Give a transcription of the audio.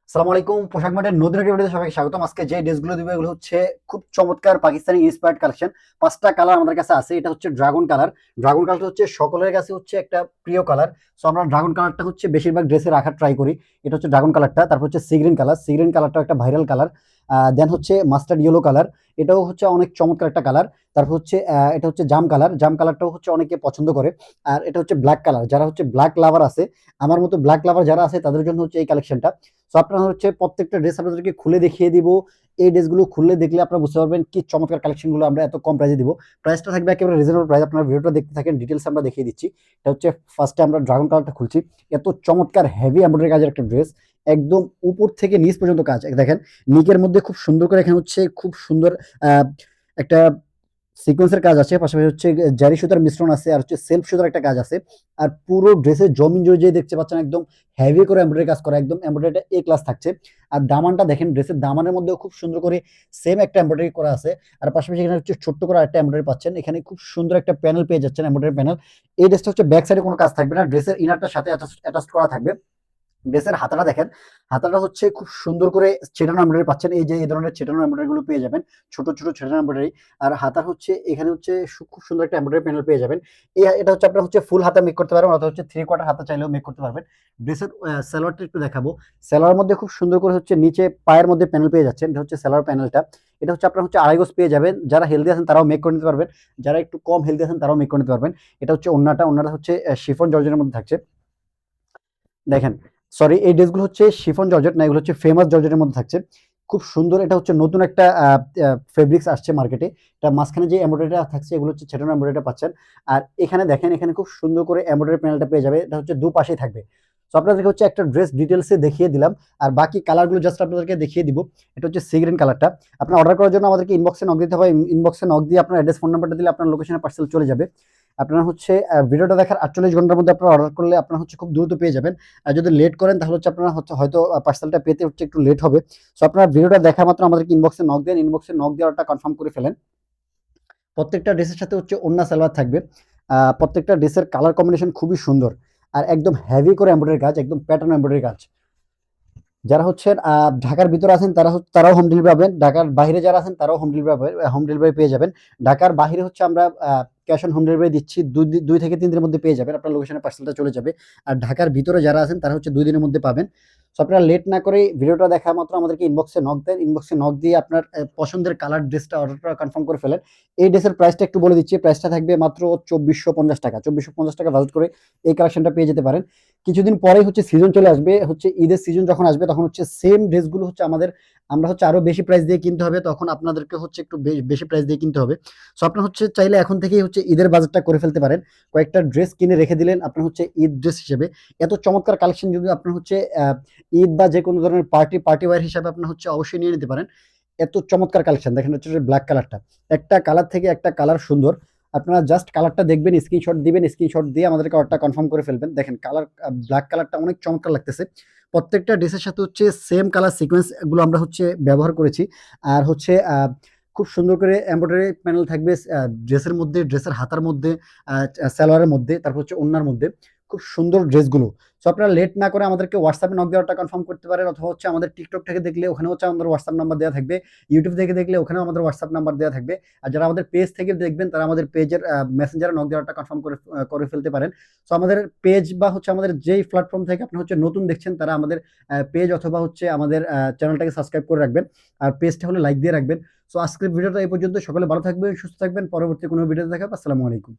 আসসালামু আলাইকুম। পোশাক মার্টের নতুন একটা ভিডিওতে সবাইকে স্বাগতম। আজকে যে ড্রেসগুলো দিব এগুলো হচ্ছে খুব চমৎকার পাকিস্তানি ইন্সপায়ার্ড কালেকশন। ৫ টা কালার আমাদের কাছে আছে। এটা হচ্ছে ড্রাগন কালার। ড্রাগন কালারটা হচ্ছে সকলের কাছে হচ্ছে একটা প্রিয় কালার। সো আমরা ড্রাগন কালারটা হচ্ছে বেশিরভাগ ড্রেসে রাখার ট্রাই করি। এটা হচ্ছে ড্রাগন কালারটা। তারপর হচ্ছে sea green colour. Sea green কালারটাও একটা ভাইরাল কালার। দেন হচ্ছে মাস্টার্ড ইয়েলো কালার। এটাও হচ্ছে অনেক চমৎকার একটা কালার। তারপর হচ্ছে এটা হচ্ছে জাম কালার। জাম কালারটাও হচ্ছে অনেকে পছন্দ করে। আর এটা হচ্ছে ব্ল্যাক কালার। যারা হচ্ছে ব্ল্যাক লাভার আছে, আমার মতো ব্ল্যাক লাভার যারা আছে তাদের জন্য হচ্ছে এই কালেকশনটা। সো আপনারা হচ্ছে প্রত্যেকটা ড্রেস আপনাদেরকে খুলে দেখিয়ে দিব। এই ড্রেসগুলো খুললে দেখলে আপনারা বুঝতে পারবেন কি চমৎকার কালেকশনগুলো আমরা এত কম প্রাইসে দিব। প্রাইসটা থাকবে একেবারে রিজনেবল প্রাইস। আপনারা ভিডিওটা দেখতে থাকেন, ডিটেলস আমরা দেখিয়ে দিচ্ছি। এটা হচ্ছে ফার্স্টে আমরা ড্রাগন কালারটা খুলছি। এত চমৎকার হেভি এমব্রয়ডারি কাজের একটা ড্রেস, একদম উপর থেকে নিচ পর্যন্ত কাজ। দেখেন নিকের মধ্যে খুব সুন্দর করে এখানে হচ্ছে খুব সুন্দর আহ, একটা সিকোয়েন্সের কাজ আছে, পাশাপাশি হচ্ছে জারি সুতার মিশ্রণ আছে, আর হচ্ছে সেলফ সুতার একটা কাজ আছে। আর পুরো ড্রেসের জমিন জড়িয়ে যে দেখতে পাচ্ছেন একদম হেভি করে এমব্রয়ডারি কাজ করা, একদম এমব্রয়ডারিটা এ ক্লাস থাকছে। আর দামানটা দেখেন, ড্রেসের দামানের মধ্যেও খুব সুন্দর করে সেম একটা এমব্রয়ডারি করা আছে। আর পাশাপাশি এখানে হচ্ছে ছোট্ট করে একটা এমব্রয়ডারি পাচ্ছেন। এখানে খুব সুন্দর একটা প্যানেল পেয়ে যাচ্ছেন, এমব্রয়ডারি প্যানেল। এই ড্রেসটা হচ্ছে ব্যাক সাইডে কোনো কাজ থাকবে না, ড্রেসের ইনারটার সাথে অ্যাটাচ করা থাকবে। ড্রেসের হাতাটা দেখেন, হাতাটা হচ্ছে খুব সুন্দর করে ছেটানো এমব্রয়ডারি পাচ্ছেন। এই যে এই ধরনের ছেটানো এমব্রয়ডারি গুলো পেয়ে যাবেন, ছোট ছোট ছেটানো এমব্রয়ডারি। আর হাতার হচ্ছে এখানে হচ্ছে খুব সুন্দর একটা এমব্রয়ডারি প্যানেল পেয়ে যাবেন। এটা হচ্ছে আপনার হচ্ছে ফুল হাতা মেক করতে পারবেন, অথবা হচ্ছে 3/4 হাতা চাইলেও মেক করতে পারবেন। ড্রেসের সালোয়ারটা একটু দেখাবো। সালোয়ার মধ্যে খুব সুন্দর করে হচ্ছে নিচে পায়ের মধ্যে প্যানেল পেয়ে যাচ্ছেন। এটা হচ্ছে সালোয়ার প্যানেলটা। এটা হচ্ছে আপনার হচ্ছে আড়াই গজ পেয়ে যাবেন। যারা হেলদি আছেন তারাও মেক করে নিতে পারবেন, যারা একটু কম হেলদি আছেন তারাও মেক করে নিতে পারবেন। এটা হচ্ছে ওন্নাটা হচ্ছে শিফন জর্জের মধ্যে থাকছে। দেখেন, সরি, এই ড্রেসগুলো হচ্ছে শিফন জর্জেট না, এগুলো হচ্ছে ফেমাস জর্জেটের মধ্যে থাকছে। খুব সুন্দর। এটা হচ্ছে নতুন একটা ফেব্রিক্স আসছে মার্কেটে। এটা মাঝখানে যে এমব্রয়ডারিটা থাকছে এগুলো হচ্ছে ছেটানো এমব্রয়ডারিটা পাচ্ছেন। আর এখানে দেখেন, এখানে খুব সুন্দর করে এমব্রয়ডারি প্যানেলটা পেয়ে যাবে। এটা হচ্ছে দুপাশেই থাকবে। তো আপনাদেরকে হচ্ছে একটা ড্রেস ডিটেলসে দেখিয়ে দিলাম। আর বাকি কালারগুলো জাস্ট আপনাদেরকে দেখিয়ে দিব। এটা হচ্ছে সি গ্রিন কালারটা। আপনার অর্ডার করার জন্য আমাদেরকে ইনবক্সে নক দিতে হবে। ইনবক্সে নক দিয়ে আপনার অ্যাড্রেস ফোন নাম্বারটা দিলে আপনার লোকেশনে পার্সেল চলে যাবে। আপনারা হচ্ছে ভিডিওটা দেখার 48 ঘন্টার মধ্যে আপনারা অর্ডার করলে আপনারা হচ্ছে খুব দ্রুত পেয়ে যাবেন। আর যদি লেট করেন তাহলে হচ্ছে আপনারা হচ্ছে হয়তো পার্সেলটা পেতে হচ্ছে একটু লেট হবে। সো আপনারা ভিডিওটা দেখা মাত্র আমাদেরকে ইনবক্সে নক দেন, ইনবক্সে নক দিয়ে অর্ডারটা কনফার্ম করে ফেলেন। প্রত্যেকটা ড্রেসের সাথে হচ্ছে ওড়না সালোয়ার থাকবে। প্রত্যেকটা ড্রেসের কালার কম্বিনেশন খুবই সুন্দর। আর একদম হেভি করে এমব্রয়ডারি কাজ, একদম প্যাটার্ন এমব্রয়ডারি কাজ। যারা হচ্ছেন ঢাকার ভিতরে আছেন তারাও হোম ডেলিভারি পাবেন, ঢাকার বাইরে যারা আছেন তারাও হোম ডেলিভারি পেয়ে যাবেন। ঢাকার বাইরে হচ্ছে আমরা ক্যাশ অন হোম ডেলিভারি দিচ্ছি, 2 থেকে 3 দিনের মধ্যে পেয়ে যাবেন, আপনার লোকেশনে পার্সেলটা চলে যাবে। আর ঢাকার ভিতরে যারা আছেন তারা হচ্ছে 2 দিনের মধ্যে পাবেন। সো আপনারা লেট না করে ভিডিওটা দেখা মাত্র আমাদেরকে ইনবক্সে নক দেন, ইনবক্সে নক দিয়ে আপনার পছন্দের কালার ড্রেসটা অর্ডারটা কনফার্ম করে ফেলেন। এই ড্রেসের প্রাইসটা একটু বলে দিচ্ছি, প্রাইসটা থাকবে মাত্র 2450 টাকা। 2450 টাকা বাজেট করে এই কালেকশনটা পেয়ে যেতে পারেন। কিছুদিন পরেই হচ্ছে সিজন চলে আসবে, হচ্ছে ঈদের সিজন যখন আসবে তখন হচ্ছে সেম ড্রেসগুলো হচ্ছে আমরা হচ্ছে আরো বেশি প্রাইস দিয়ে কিনতে হবে, তখন আপনাদেরকে হচ্ছে একটু বেশি প্রাইস দিয়ে কিনতে হবে। সো আপনার হচ্ছে চাইলে এখন থেকেই হচ্ছে ঈদের বাজারটা করে ফেলতে পারেন। কয়েকটা ড্রেস কিনে রেখে দিলেন আপনার হচ্ছে ঈদ ড্রেস হিসেবে। এত চমৎকার কালেকশন যদি আপনার হচ্ছে ঈদ বা যে কোনো ধরনের পার্টি ওয়্যার হিসাবে আপনার হচ্ছে অবশ্যই নিয়ে নিতে পারেন। এত চমৎকার কালেকশন দেখেন, হচ্ছে ব্ল্যাক কালারটা, একটা কালার থেকে একটা কালার সুন্দর। আপনারা জাস্ট কালারটা দেখবেন, স্ক্রিনশট দিবেন, স্ক্রিনশট দিয়ে আমাদেরকে অর্ডারটা কনফার্ম করে ফেলবেন। দেখেন কালার, ব্ল্যাক কালারটা অনেক চমৎকার লাগতেছে। প্রত্যেকটা ড্রেসের সাথে হচ্ছে সেম কালার সিকোয়েন্স গুলো আমরা হচ্ছে ব্যবহার করেছি। আর হচ্ছে খুব সুন্দর করে এমব্রয়ডারি প্যানেল থাকবে ড্রেসের মধ্যে, ড্রেসের হাতার মধ্যে, সালোয়ারের মধ্যে, তারপর হচ্ছে ওড়নার মধ্যে। খুব সুন্দর ড্রেসগুলো। সো আপনারা লেট না করে আমাদেরকে হোয়াটসঅ্যাপে নক দেওয়াটা কনফার্ম করতে পারেন, অথবা হচ্ছে আমাদের টিকটক থেকে দেখলে ওখানে হচ্ছে আমাদের হোয়াটসঅ্যাপ নাম্বার দেওয়া থাকবে, ইউটিউব থেকে দেখলে ওখানেও আমাদের হোয়াটসঅ্যাপ নাম্বার দেওয়া থাকবে। আর যারা আমাদের পেজ থেকে দেখবেন তারা আমাদের পেজের মেসেঞ্জারে নক দেওয়াটা কনফার্ম করে ফেলতে পারেন। সো আমাদের পেজ বা হচ্ছে আমাদের যেই প্ল্যাটফর্ম থেকে আপনি হচ্ছে নতুন দেখছেন তারা আমাদের পেজ অথবা হচ্ছে আমাদের চ্যানেলটাকে সাবস্ক্রাইব করে রাখবেন। আর পেজটা হলে লাইক দিয়ে রাখবেন। সো আজকের ভিডিওটা এই পর্যন্ত। সকলে ভালো থাকবেন, সুস্থ থাকবেন। পরবর্তী কোনো ভিডিওতে দেখা হবে। আসসালামু আলাইকুম।